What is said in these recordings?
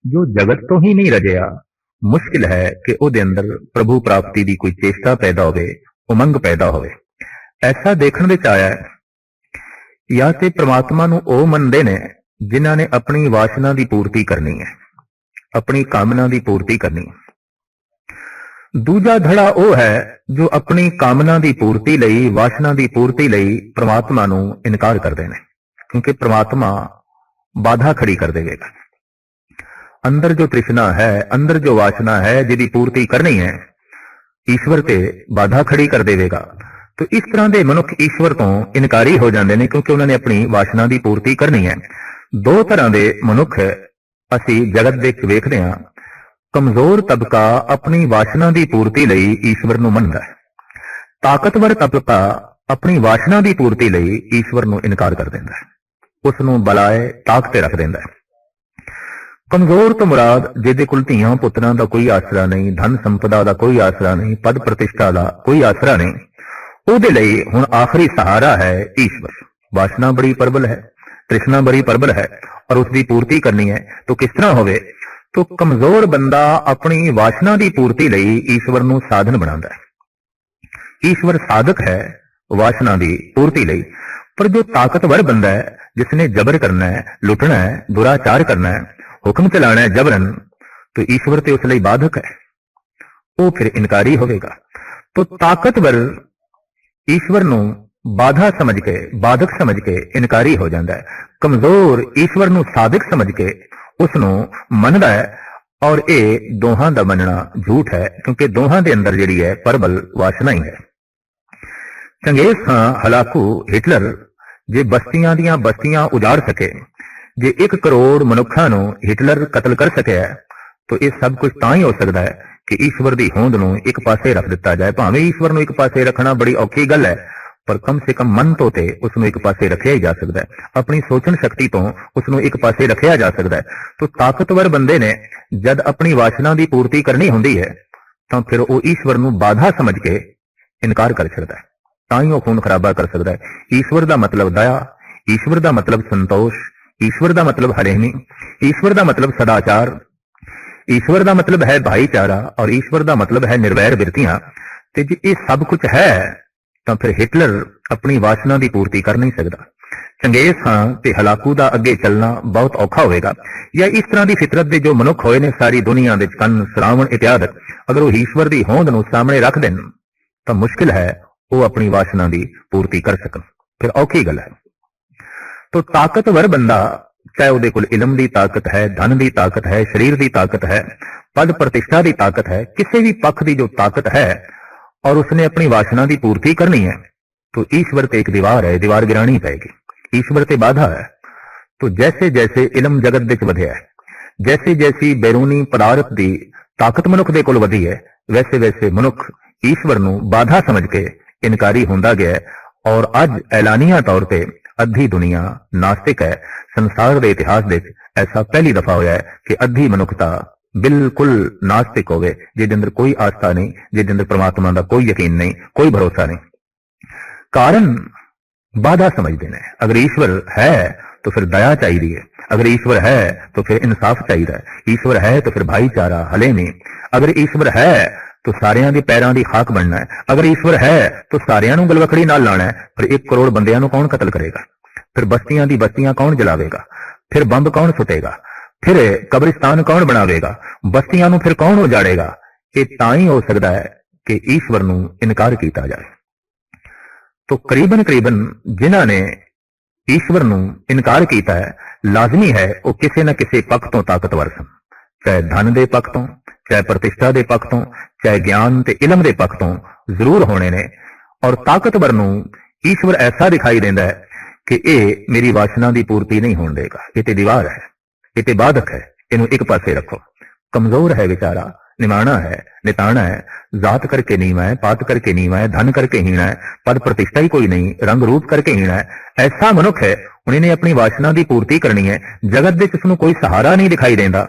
जो जगत तो ही नहीं रजिया, मुश्किल है कि ਉਹਦੇ ਅੰਦਰ ਪ੍ਰਭੂ ਪ੍ਰਾਪਤੀ ਦੀ ਕੋਈ ਚੇਸ਼ਟਾ ਪੈਦਾ ਹੋਵੇ, ਉਮੰਗ ਪੈਦਾ ਹੋਵੇ। ਐਸਾ ਦੇਖਣ ਵਿੱਚ ਆਇਆ ਹੈ ਜਾਂ ਤੇ ਪ੍ਰਮਾਤਮਾ ਨੂੰ ਉਹ ਮੰਨਦੇ ਨੇ ਜਿਨ੍ਹਾਂ ਨੇ ਆਪਣੀ ਵਾਸ਼ਨਾ ਦੀ ਪੂਰਤੀ ਕਰਨੀ ਹੈ, ਆਪਣੀ ਕਾਮਨਾ ਦੀ ਪੂਰਤੀ ਕਰਨੀ ਹੈ। ਦੂਜਾ ਧੜਾ ਉਹ ਹੈ ਜੋ ਆਪਣੀ ਕਾਮਨਾ ਦੀ ਪੂਰਤੀ ਲਈ, ਵਾਸ਼ਨਾ ਦੀ ਪੂਰਤੀ ਲਈ ਪ੍ਰਮਾਤਮਾ ਨੂੰ ਇਨਕਾਰ ਕਰਦੇ ਨੇ, ਕਿਉਂਕਿ ਪ੍ਰਮਾਤਮਾ ਬਾਧਾ ਖੜੀ ਕਰ ਦੇਵੇਗਾ। अंदर जो तृष्णा है, अंदर जो वासना है जिहदी पूर्ति करनी है, ईश्वर ते बाधा खड़ी कर देवेगा। तो इस तरह के मनुख ईश्वर तो इनकारी हो जाते हैं क्योंकि उन्होंने अपनी वासना की पूर्ति करनी है। दो तरह के मनुख असी जगत विच वेखदे हां। कमजोर तबका अपनी वासना की पूर्ति लई ईश्वर नूं मनदा है, ताकतवर तबका अपनी वासना की पूर्ति लई ईश्वर नूं इनकार कर दिंदा है, उस नूं बलाए ताक ते रख दिंदा है। कमजोर तो मुराद जिहदे कोल धीआं पुत्रां दा कोई आसरा नहीं, धन संपदा दा कोई आसरा नहीं, पद प्रतिष्ठा दा कोई आसरा नहीं, ਉਹਦੇ ਲਈ हुण आखिरी सहारा है ईश्वर। वासना बड़ी प्रबल है, तृष्णा बड़ी प्रबल है और उसकी पूर्ति करनी है। तो किस तरह होवे? तो कमजोर बंदा अपनी वासना की पूर्ति लई ईश्वर नूं साधन बनांदा है। ईश्वर साधक है वासना की पूर्ति लई, पर जो ताकतवर बंदा है, जिसने जबर करना है, लुटना है, दुराचार करना है, हुक्म चलाना है जबरन, तो ईश्वर ते उस लई बाधक है, वो फिर इनकारी होवेगा। तो ताकतवर ईश्वर नूं बाधा समझ के, बाधक समझ के इनकारी हो जाता है। कमजोर ईश्वर नूं साधक समझ के उसनूं मनदा है, और ये दोहां दा मनना झूठ है, क्योंकि दोहां दे अंदर जिहड़ी है प्रबल वासना ही है। चंगेज खां, हलाकू, हिटलर जे बस्तियां दियां बस्तियां उजाड़ सके, जे 1 करोड़ मनुखा नूं हिटलर कतल कर सकिया है, तो यह सब कुछ तां ही हो सकता है कि ईश्वर की होंद नूं एक पासे रख दिता जाए। भावें ईश्वर नूं एक पासे रखना बड़ी औखी गल है, पर कम से कम मन तो ते उसनूं एक पासे रखिया ही जा सकता है, अपनी सोचण शक्ति तो उसनूं एक पासे रखिया जा सकता है। तो ताकतवर बंदे ने जद अपनी वासना की पूर्ति करनी हुंदी है, तो फिर वो ईश्वर नूं बाधा समझ के इनकार कर सकता है, तां ही वो खून खराबा कर सकता है। ईश्वर का मतलब दया, ईश्वर का मतलब संतोष, ईश्वर का मतलब हरेमी, ईश्वर का मतलब सदाचार, ईश्वर का मतलब है भाईचारा, और ईश्वर का मतलब है निर्वैर बिरतियां। ते जे ये सब कुछ है तो फिर हिटलर अपनी वासना की पूर्ति कर नहीं सकता। चंगेज खां ते हलाकू का अगे चलना बहुत औखा होएगा। या इस तरह की फितरत के जो मनुख होए ने सारी दुनिया दे कन, श्रावण इत्यादि, अगर वो ईश्वर की होंद नूं सामने रख देन तो मुश्किल है वो अपनी वासना की पूर्ति कर सकन, फिर औखी गल है। तो ताकतवर बंदा, चाहे ਉਹਦੇ ਕੋਲ इलम की ताकत है, धन की ताकत है, शरीर की ताकत है, पद प्रतिष्ठा की ताकत है, किसी भी पक्ष की जो ताकत है, और उसने अपनी वासना की पूर्ति करनी है, तो ईश्वर ते एक दीवार है, दीवार गिरानी पड़ेगी, ईश्वर ते बाधा है। तो जैसे जैसे इलम जगत विच वधिया है, जैसे जैसी बैरूनी पदार्थ की ताकत मनुख दे कोल वधी है, वैसे वैसे मनुख ईश्वर नूं बाधा समझ के इनकारी होंदा गया है। और अज ऐलानिया तौर पर अद्धी दुनिया नास्तिक है। संसार के इतिहास में ऐसा पहली दफा होया है कि अद्धी मनुखता बिल्कुल नास्तिक होवे, जिहदे अंदर कोई आस्था नहीं, जिहदे अंदर परमात्मा का कोई यकीन नहीं, कोई भरोसा नहीं। कारण बाधा समझते हैं। अगर ईश्वर है तो फिर दया चाहिए, अगर ईश्वर है तो फिर इंसाफ चाहिए, ईश्वर है तो फिर भाईचारा, हलेमी, अगर ईश्वर है तो सारियां दे पैरां दी खाक बनना है, अगर ईश्वर है तो सारियां नूं गलवखड़ी नाल लाना है। फिर 1 करोड़ बंदियां नूं कौन कतल करेगा? फिर बस्तियां दी बस्तियां कौन जलावेगा? फिर बंब कौन सुटेगा? फिर कब्रिस्तान कौन बनावेगा? बस्तियां नूं फिर कौन उजाड़ेगा? ये तां ही हो सकता है कि ईश्वर नूं इनकार किया जाए। तो करीबन करीबन जिन्हां ने ईश्वर नूं इनकार किया है, लाजमी है वो किसी न किसी पक्ष तो ताकतवर सन, चाहे धन दे पक्ष तो, चाहे प्रतिष्ठा दे पक्ष तो, चाहे ज्ञान ते इलम दे पक्ष तो जरूर होने ने। और ताकतवर नूं ईश्वर ऐसा दिखाई देता है कि ये मेरी वासना की पूर्ति नहीं होने देगा, ये ते दीवार है, ये ते बाधक है, इनू एक पासे रखो। कमजोर है बेचारा, निमाना है, निताना है, जात करके नीवा है, पात करके नीवा है, धन करके हीना है, पद प्रतिष्ठा ही कोई नहीं, रंग रूप करके हीना है। ऐसा मनुख है, उन्हें अपनी वासना की पूर्ति करनी है, जगत में उसनूं कोई सहारा नहीं दिखाई देता।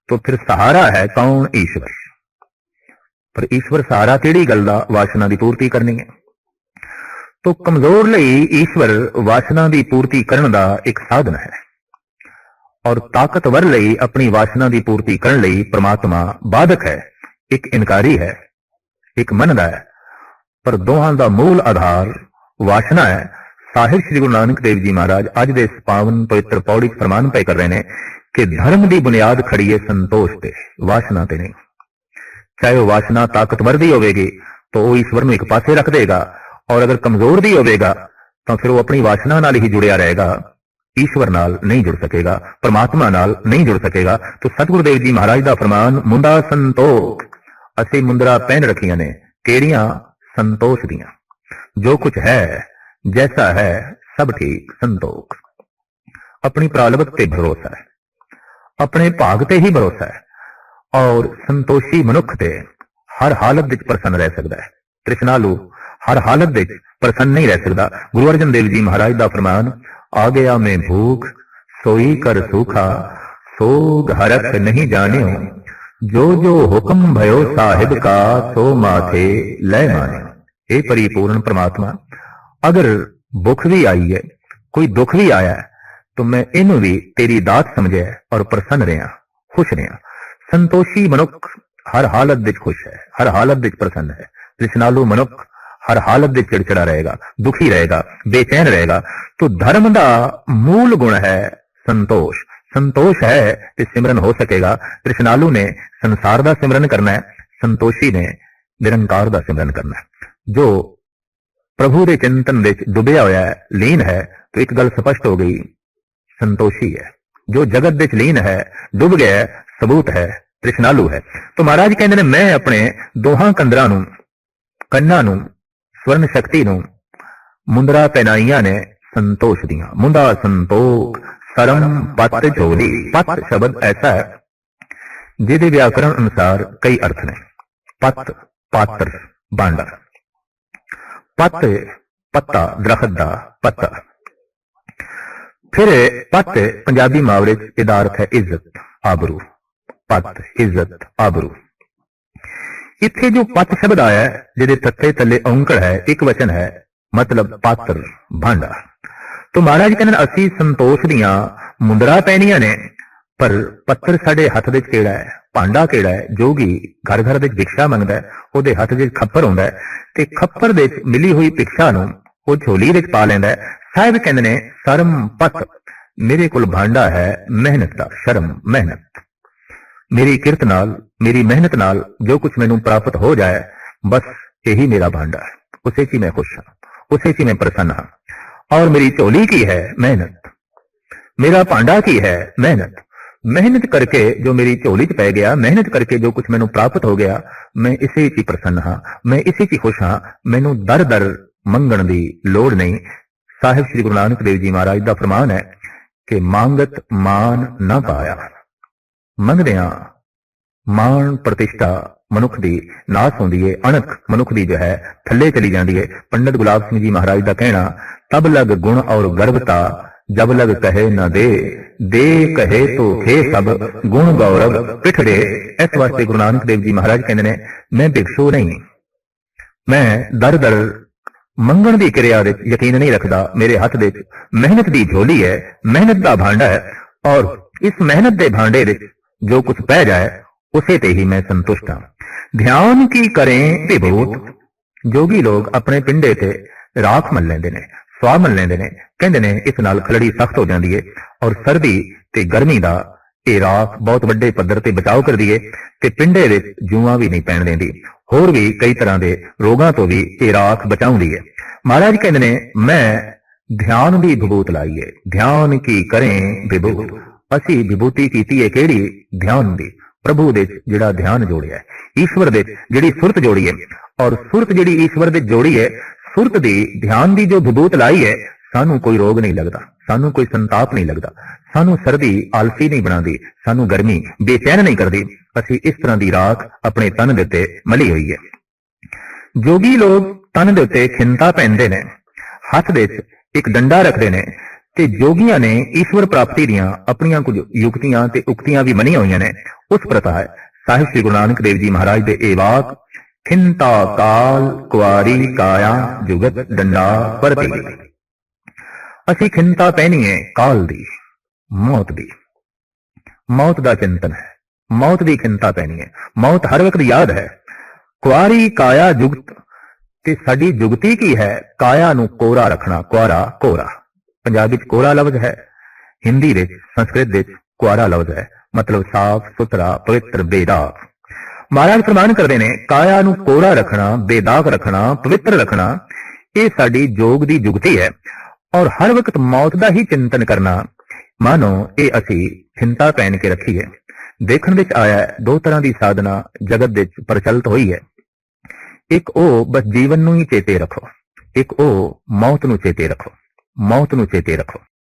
तो फिर सहारा है कौन? ईश्वर। पर ईश्वर सहारा किहड़ी गल दा? वासना की पूर्ति करनी है। तो कमजोर लई ईश्वर वासना की पूर्ति करने का एक साधन है। और ताकतवर ਲਈ अपनी वासना की पूर्ति करने ਲਈ परमात्मा बाधक है, एक इनकारी है, एक मनदा है, पर दोहां का मूल आधार वासना है। साहिब श्री गुरु नानक देव जी महाराज अज दे इस पावन पवित्र पौड़ी फरमान पे कर रहे हैं कि धर्म की बुनियाद खड़ी है संतोष ते, वासना ते नहीं। चाहे वह वासना ताकतवर दी होगी तो वह ईश्वर को एक पासे रख देगा, और अगर कमजोर दी होगा तो फिर वो अपनी वासना नाल ही जुड़िया रहेगा, ईश्वर नाल नहीं जुड़ सकेगा, परमात्मा नाल नहीं जुड़ सकेगा। तो सतगुरु देव जी महाराज का फरमान, मुंडा संतोख असी मुंदरा पहन रखियां ने, केड़ियां संतोष दियां, जो कुछ है जैसा है सब ठीक संतोख। अपनी प्रालबत पे भरोसा है, अपने भाग ते ही भरोसा है, और संतोषी मनुख ते हर हालत विच प्रसन्न रह सकता है। तृष्णालु हर हालत विच प्रसन्न नहीं रह सकता। गुरु अर्जन देव जी महाराज का फरमान, आ गया मैं भूख सोई कर सूखा, सोग हरख नहीं जानियो, जो जो हुक्म भयो साहिब का, सो माथे लय मानियो। हे परिपूर्ण परमात्मा, अगर भुख भी आई है, कोई दुख भी आया है, तो मैं इनू भी तेरी दात समझे और प्रसन्न रहा, खुश रहा। संतोषी मनुख हर हालत विच खुश है, हर हालत विच प्रसन्न है। तृष्णालु मनुख हर हालत विच चिड़चिड़ा रहेगा, दुखी रहेगा, बेचैन रहेगा। तो धर्म का मूल गुण है संतोष। संतोष है तो सिमरन हो सकेगा। तृष्णालु ने संसार का सिमरन करना है, संतोषी ने निरंकार का सिमरन करना है। जो प्रभु के चिंतन विच डुबिया होया है, लीन है, तो एक गल स्पष्ट हो गई, संतोषी है। जो जगत विच लीन है, डुब गया है, सबूत है तृष्णालु है। तो महाराज कहते हैं, मैं अपने दोहां कंदरां नूं, कन्ना नूं, स्वर्ण शक्ति नूं मुंदरा पहनाइया ने संतोष दिया। मुंदा संतोख सरम पत झोली। पत शब्द ऐसा है जिहदे व्याकरण अनुसार कई अर्थ ने। पत पात्र भांडा, पत पत्ता दरखत दा पत्ता। फिर पत पंजाबी मुहावरे च इहदा अर्थ है इज्जत, आबरू। पत इज्जत आबरू। इत्थे जो पत शब्द आया है, जिहदे तत्थे तले औंकड़ है, एक वचन है, मतलब पात्र भांडा। तो महाराज कहने असी संतोष दियां मुंदरा पहनियां ने, पर पत्थर साडे हथ विच किहड़ा है, भांडा किहड़ा है। जोगी घर घर विच भिक्षा मंगदा है, ओहदे हथ विच खप्पर हुंदा है, ते खप्पर दे विच मिली हुई भिक्षा नूं ओह झोली विच पा लैंदा है। साहिब कहंदे ने शर्म पत, मेरे कोल भांडा है मेहनत दा। शर्म मेहनत, मेरी किरत नाल, मेरी मेहनत नाल जो कुछ मैनूं प्राप्त हो जाए, बस यही मेरा भांडा है, उसे च मैं खुश हाँ, उसे च मैं प्रसन्न हाँ। और मेरी झोली की है मेहनत, मेरा भांडा की है मेहनत। मेहनत करके जो मेरी झोली च पै गया, मेहनत करके जो कुछ मैनूं प्राप्त हो गया, मैं इसे च प्रसन्न हाँ, मैं इसे च खुश हाँ। मैनूं दर दर मंगण दी लोड़ नहीं। साहिब श्री गुरु नानक देव जी महाराज का फरमान है कि मांगत मान ना पाया। मंगदियां मान प्रतिष्ठा मनुख दी नाश होंदी है, अणख मनुख दी जो है थले चली जाती है। पंडित गुलाब सिंह जी महाराज का कहना, तब लग गुण और गर्वता, जब लग कहे न दे, दे कहे तो खे सब, गुण गौरव पिठ दे। इस वास्ते गुरु नानक देव जी महाराज कहते हैं, मैं भिक्षु नहीं, मैं दर दर मंगण की क्रिया यकीन नहीं रखता। मेरे हथ विच मेहनत की झोली है, मेहनत का भांडा है, और इस मेहनत के भांडे विच जो कुछ पै जाए उसे ते ही मैं संतुष्ट हाँ। ध्यान की करें विभूत। जोगी लोग अपने पिंडे ते राख मल लेंदे ने, स्वाह मल लेंदे ने, कहंदे ने इस नाल खलड़ी सख्त हो जाती है, और सर्दी ते गर्मी का यह राख बहुत वड्डे पद्धर ते बचाव कर दी है, ते पिंडे विच जूआं भी नहीं पैण देंदी। होर भी कई तरह के रोगां तो भी यह राख बचाउंदी है। महाराज कहंदे ने, मैं ध्यान की विभूत लाई है। ध्यान की करें विभूत, असी विभूति कीती है केड़ी? ध्यान दी। प्रभु दे जिहड़ा ध्यान जोड़िया है, ईश्वर दे जिहड़ी सुरत जोड़ी है, और सुरत जिहड़ी ईश्वर दे जोड़ी है, सुरत दी ध्यान दी जो विभूत लाई है, सानू कोई रोग नहीं लगता, सानू कोई संताप नहीं लगता, सानू सर्दी आलसी नहीं बनाती, सानू गर्मी बेचैन नहीं करती। असी इस तरह की राख अपने तन दे उत्ते मली हुई है। जोगी लोग तन दे उत्ते खिंता पहनते ने, हथ दे एक डंडा रखते ने, ते जोगियां ने ईश्वर प्राप्ति दियां अपनियां कुछ युक्तियां ते उक्तियां भी मनिया हुई ने। उस प्रथा है साहिब श्री गुरु नानक देव जी महाराज दे ए वाक, खिंता काल कुआरी काया जुगत डंडा परती। असी खिंता पहनी है काल दी, मौत दी, मौत का चिंतन है, मौत की चिंता पैनी है, मौत हर वक्त याद है। कुआरी काया जुगत ते साडी जुगती की है, काया नू कोरा रखना, कुआरा कोरा। पंजाबी च कोरा लफ्ज है, हिंदी विच संस्कृत विच कुआरा लफ्ज है, मतलब साफ सुथरा पवित्र बेदाग। महाराज फरमान करते ने काया नू कोरा रखना, बेदाग रखना, पवित्र रखना, ये साडी जोग दी जुगती है। और हर वक्त मौत का ही चिंतन करना मानो ये असी चिंता पहन के रखी है। देखण विच आया दो तरह की साधना जगत विच प्रचलित हुई है। एक ओ बस जीवन नू ही चेते रखो, एक ओ मौत नू चेते रखो, मौत नू चेते रखो।